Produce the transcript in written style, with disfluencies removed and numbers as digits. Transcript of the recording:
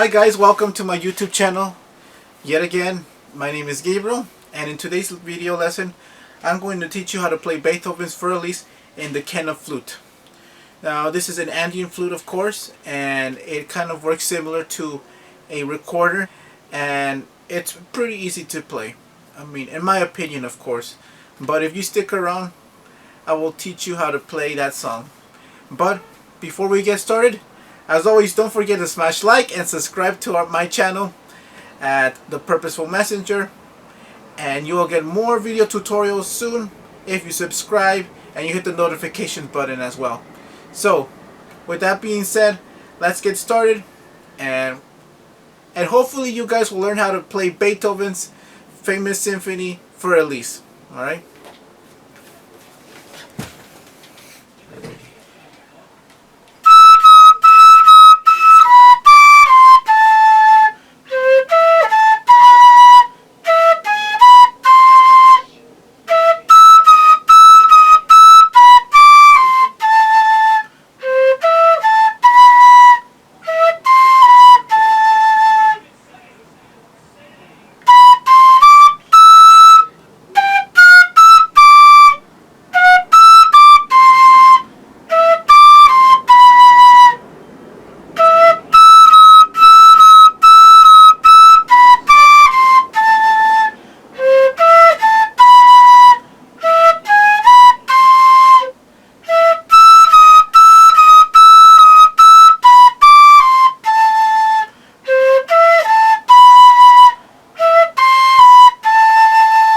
Hi guys, welcome to my YouTube channel. Yet again, my name is Gabriel, and in today's video lesson I'm going to teach you how to play Beethoven's Fur Elise in the Quena flute. Now this is an Andean flute, of course, and it kind of works similar to a recorder, and it's pretty easy to play. I mean, in my opinion, of course. But if you stick around, I will teach you how to play that song. But before we get started, as always, don't forget to smash like and subscribe to my channel at the Purposeful Messenger, and you will get more video tutorials soon if you subscribe and you hit the notification button as well. So with that being said, let's get started, and hopefully you guys will learn how to play Beethoven's famous symphony Fur Elise. Alright?